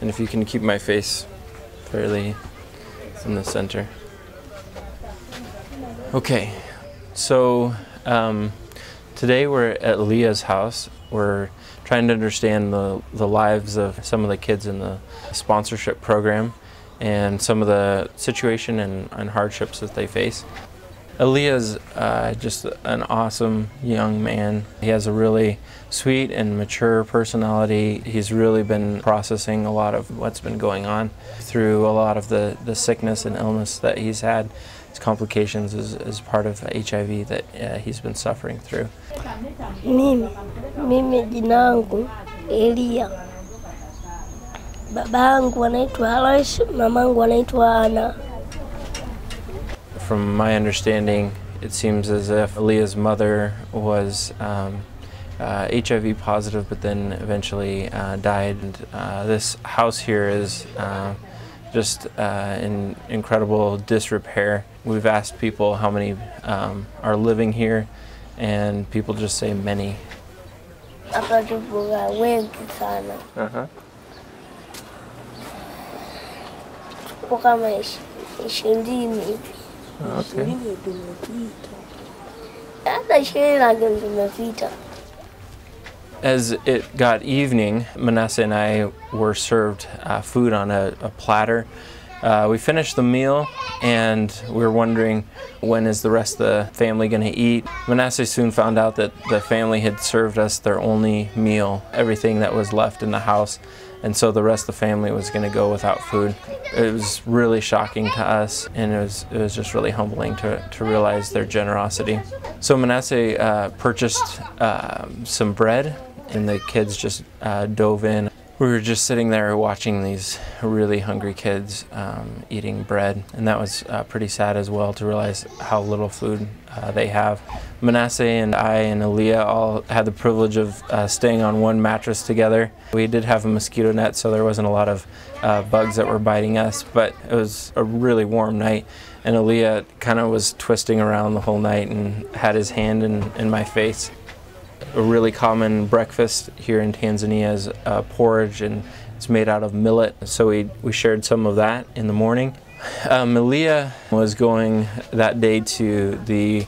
And if you can keep my face fairly in the center. Okay, so today we're at Eliya's house. We're trying to understand the lives of some of the kids in the sponsorship program and some of the situation and hardships that they face. Eliya's just an awesome young man. He has a really sweet and mature personality. He's really been processing a lot of what's been going on through a lot of the sickness and illness that he's had. His complications as part of HIV that he's been suffering through. Mimi jina langu Eliya. Babangu anaitwa Alois, mamangu anaitwa Ana. From my understanding, it seems as if Eliya's mother was HIV positive, but then eventually died. And, this house here is just in incredible disrepair. We've asked people how many are living here, and people just say many. Hapa tupo wengi sana. Tupo kama 20 hivi. Okay. As it got evening, Manasseh and I were served food on a platter. We finished the meal and we were wondering, when is the rest of the family going to eat? Manasseh soon found out that the family had served us their only meal, everything that was left in the house, and so the rest of the family was going to go without food. It was really shocking to us, and it was just really humbling to realize their generosity. So Manasseh purchased some bread, and the kids just dove in. We were just sitting there watching these really hungry kids eating bread, and that was pretty sad as well to realize how little food they have. Manasseh and I and Eliya all had the privilege of staying on one mattress together. We did have a mosquito net, so there wasn't a lot of bugs that were biting us, but it was a really warm night, and Eliya kind of was twisting around the whole night and had his hand in my face. A really common breakfast here in Tanzania is porridge, and it's made out of millet, so we shared some of that in the morning. Eliya was going that day to the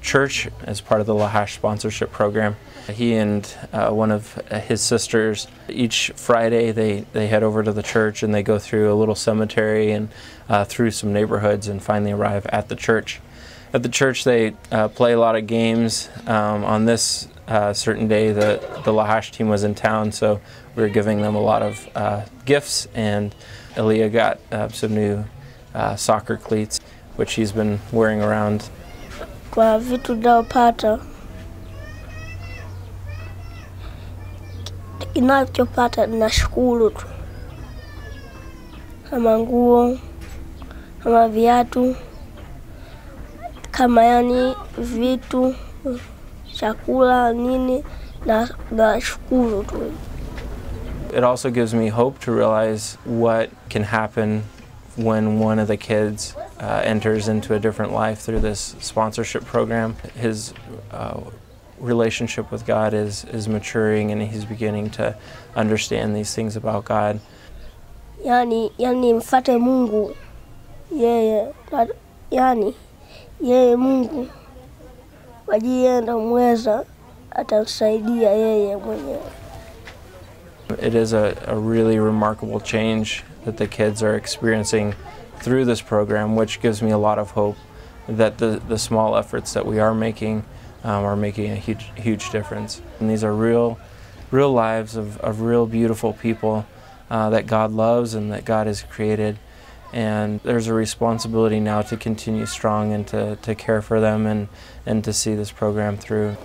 church as part of the Lahash sponsorship program. He and one of his sisters, each Friday they head over to the church and they go through a little cemetery and through some neighborhoods and finally arrive at the church. At the church they play a lot of games. On this certain day the Lahash team was in town, so we were giving them a lot of gifts, and Eliya got some new soccer cleats, which he's been wearing around. Kwa vitu naopata, ninachopata ninashukuru tu. Kama nguo, kama viatu, kama yani vitu, chakula nini, nashukuru tu. It also gives me hope to realize what can happen when one of the kids enters into a different life through this sponsorship program. His relationship with God is maturing, and he's beginning to understand these things about God. Yani mfate Mungu, yani Mungu wajienda mweza atamsaidia yeye mwenyewe. It is a really remarkable change that the kids are experiencing through this program, which gives me a lot of hope that the small efforts that we are making a huge difference. And these are real lives of real beautiful people that God loves and that God has created. And there's a responsibility now to continue strong and to care for them and to see this program through.